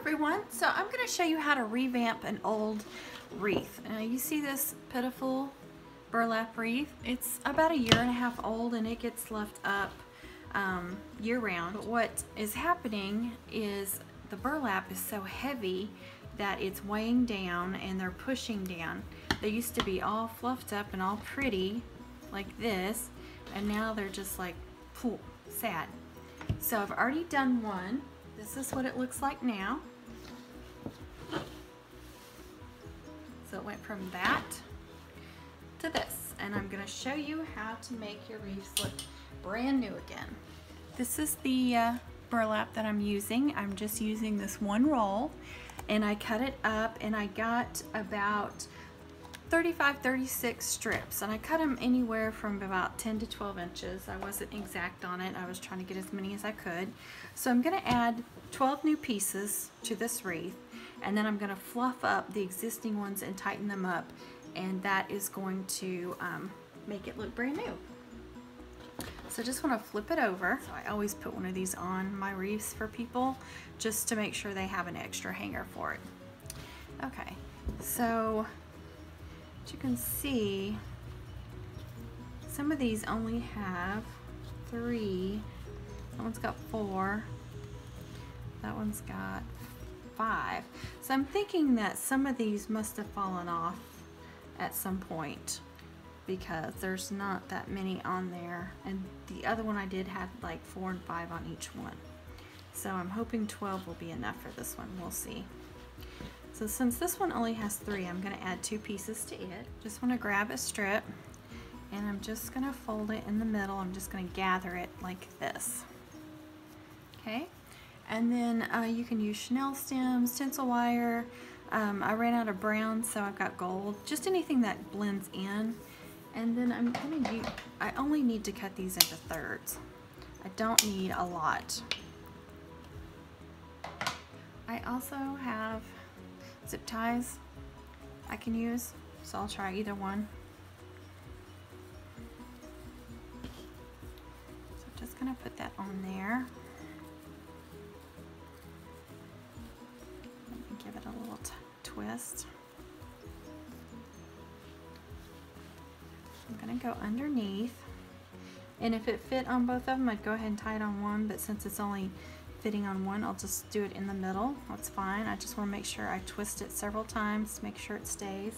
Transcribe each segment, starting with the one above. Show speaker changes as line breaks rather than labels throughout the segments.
everyone. So I'm going to show you how to revamp an old wreath. You see this pitiful burlap wreath? It's about 1.5 years old and it gets left up year round. But what is happening is the burlap is so heavy that it's weighing down and they're pushing down. They used to be all fluffed up and all pretty like this, and now they're just like, pooh, sad. So I've already done one. This is what it looks like now. So it went from that to this, and I'm going to show you how to make your wreaths look brand new again. This is the burlap that I'm using. I'm just using this one roll, and I cut it up, and I got about 35-36 strips, and I cut them anywhere from about 10 to 12 inches. I wasn't exact on it. I was trying to get as many as I could. So I'm going to add 12 new pieces to this wreath, and then I'm going to fluff up the existing ones and tighten them up, and that is going to make it look brand new. So I just want to flip it over. So I always put one of these on my wreaths for people just to make sure they have an extra hanger for it. Okay, so as you can see, some of these only have 3. That one's got 4. That one's got 5. So I'm thinking that some of these must have fallen off at some point because there's not that many on there. And the other one I did have like 4 and 5 on each one. So I'm hoping 12 will be enough for this one. We'll see. So since this one only has 3, I'm going to add 2 pieces to it. Just want to grab a strip, and I'm just going to fold it in the middle. I'm just going to gather it like this. Okay, and then you can use chenille stems, tinsel wire. I ran out of brown, so I've got gold. Just anything that blends in. And then I'm going to use, I only need to cut these into thirds. I don't need a lot. I also have zip ties I can use, so I'll try either one. So I'm just gonna put that on there. Let me give it a little twist. I'm gonna go underneath, and if it fit on both of them, I'd go ahead and tie it on one, but since it's only fitting on one, I'll just do it in the middle. That's fine. I just want to make sure I twist it several times to make sure it stays.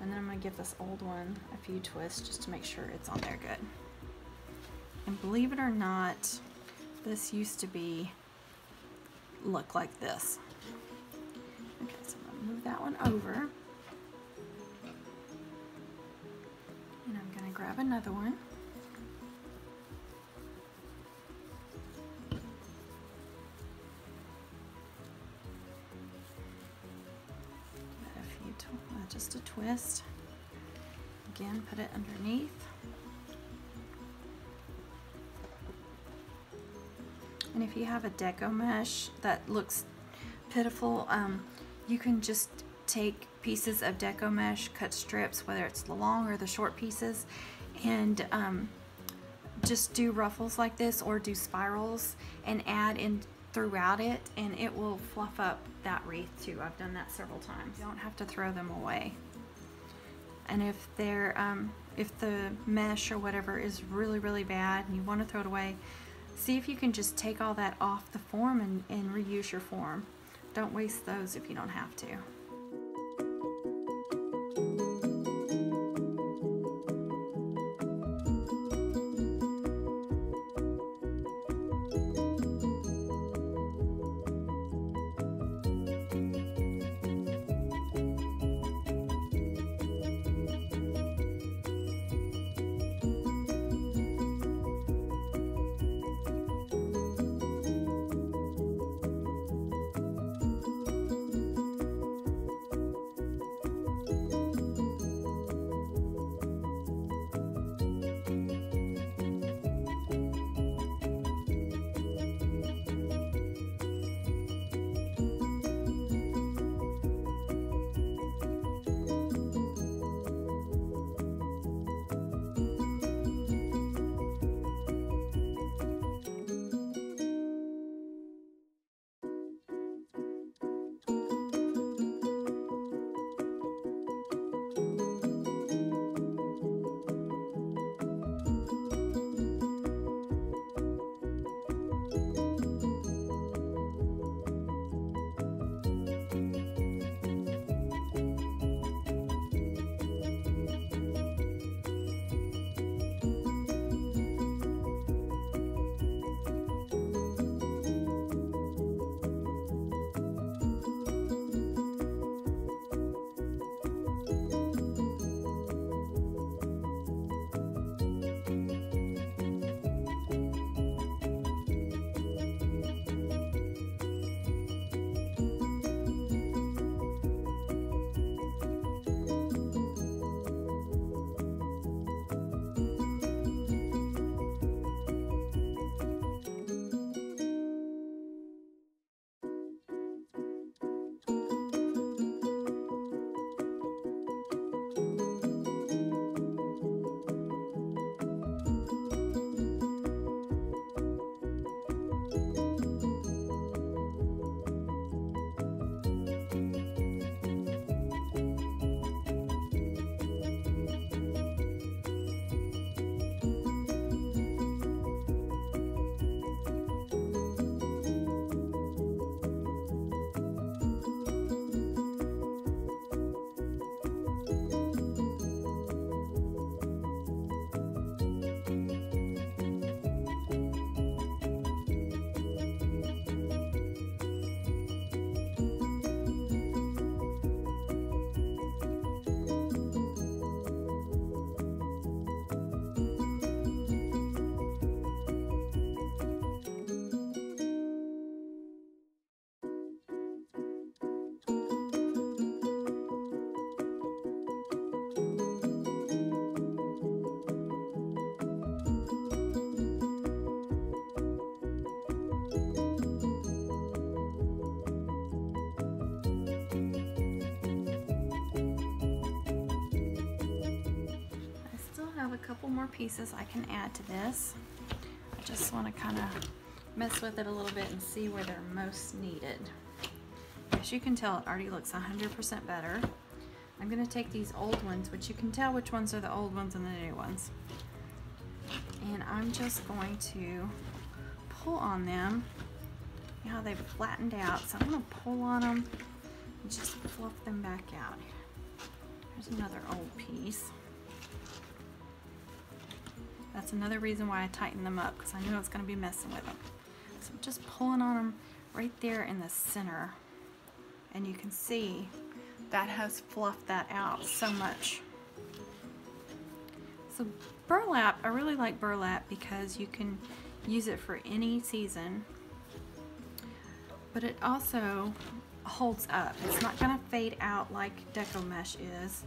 And then I'm going to give this old one a few twists just to make sure it's on there good. And believe it or not, this used to look like this. Okay, so I'm going to move that one over. And I'm going to grab another one. Just a twist. Again, put it underneath. And if you have a deco mesh that looks pitiful, you can just take pieces of deco mesh, cut strips, whether it's the long or the short pieces, and just do ruffles like this or do spirals and add in throughout it, and it will fluff up that wreath too. I've done that several times. You don't have to throw them away. And if they're if the mesh or whatever is really bad and you want to throw it away, see if you can just take all that off the form and reuse your form. Don't waste those if you don't have to. A couple more pieces I can add to this. I just want to kind of mess with it a little bit and see where they're most needed. As you can tell, it already looks 100% better. I'm going to take these old ones, which you can tell which ones are the old ones and the new ones, and I'm just going to pull on them. You know how they've flattened out, so I'm going to pull on them and just fluff them back out. There's another old piece. That's another reason why I tightened them up, because I knew I was going to be messing with them. So I'm just pulling on them right there in the center. And you can see that has fluffed that out so much. So burlap, I really like burlap because you can use it for any season. But it also holds up. It's not going to fade out like Deco Mesh is.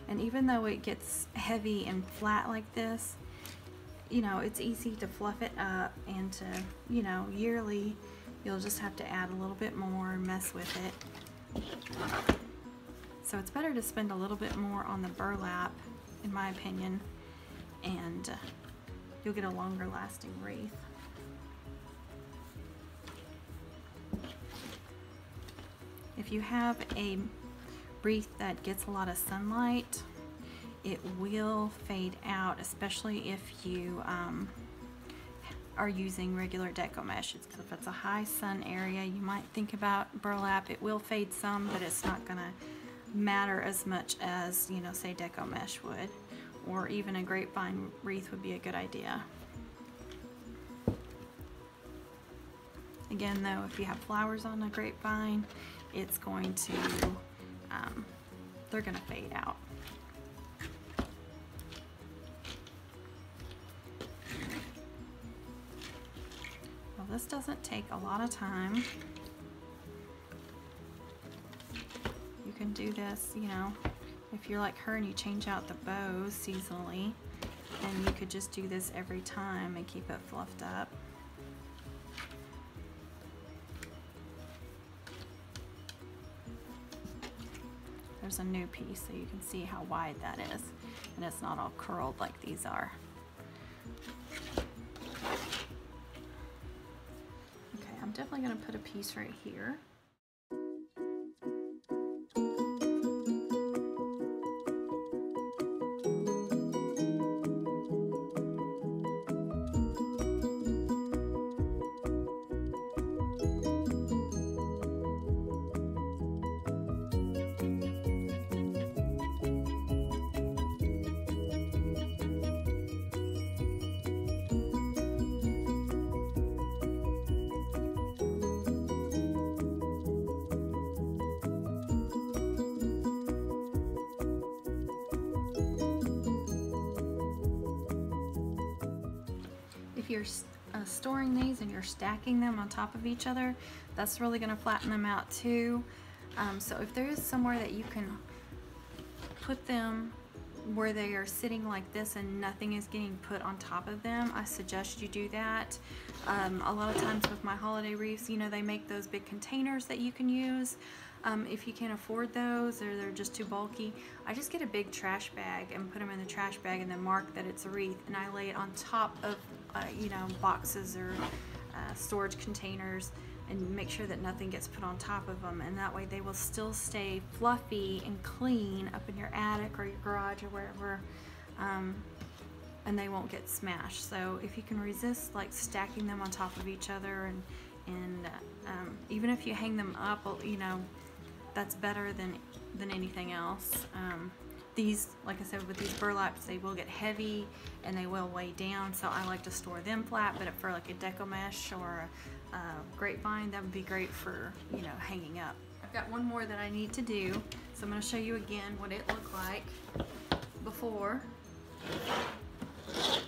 And even though it gets heavy and flat like this, you know, it's easy to fluff it up, and to, you know, yearly, you'll just have to add a little bit more and mess with it. So it's better to spend a little bit more on the burlap, in my opinion, and you'll get a longer lasting wreath. If you have a wreath that gets a lot of sunlight, it will fade out, especially if you are using regular Deco Mesh. If it's a high sun area, you might think about burlap. It will fade some, but it's not gonna matter as much as, you know, say Deco Mesh would, or even a grapevine wreath would be a good idea. Again though, if you have flowers on a grapevine, it's going to, they're gonna fade out. This doesn't take a lot of time. You can do this, you know, if you're like her and you change out the bows seasonally, then you could just do this every time and keep it fluffed up. There's a new piece so you can see how wide that is, and it's not all curled like these are. I'm definitely going to put a piece right here. If you're storing these and you're stacking them on top of each other, that's really going to flatten them out too. So if there is somewhere that you can put them where they are sitting like this and nothing is getting put on top of them, I suggest you do that. A lot of times with my holiday wreaths, you know, they make those big containers that you can use. If you can't afford those or they're just too bulky, I just get a big trash bag and put them in the trash bag and then mark that it's a wreath, and I lay it on top of you know, boxes or storage containers, and make sure that nothing gets put on top of them, and that way they will still stay fluffy and clean up in your attic or your garage or wherever, and they won't get smashed. So if you can resist like stacking them on top of each other, and even if you hang them up, you know, that's better than anything else. These, like I said, with these burlaps, they will get heavy and they will weigh down, so I like to store them flat. But for like a deco mesh or a grapevine, that would be great for, you know, hanging up. I've got one more that I need to do, so I'm going to show you again what it looked like before. How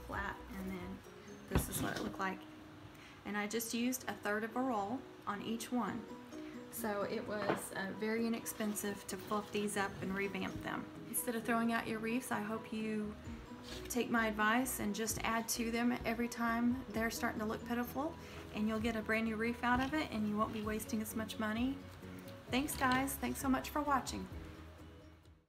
flat, and then this is what it looked like. And I just used 1/3 of a roll on each one. So it was very inexpensive to fluff these up and revamp them. Instead of throwing out your wreaths, I hope you take my advice and just add to them every time they're starting to look pitiful, and you'll get a brand new wreath out of it, and you won't be wasting as much money. Thanks guys, thanks so much for watching.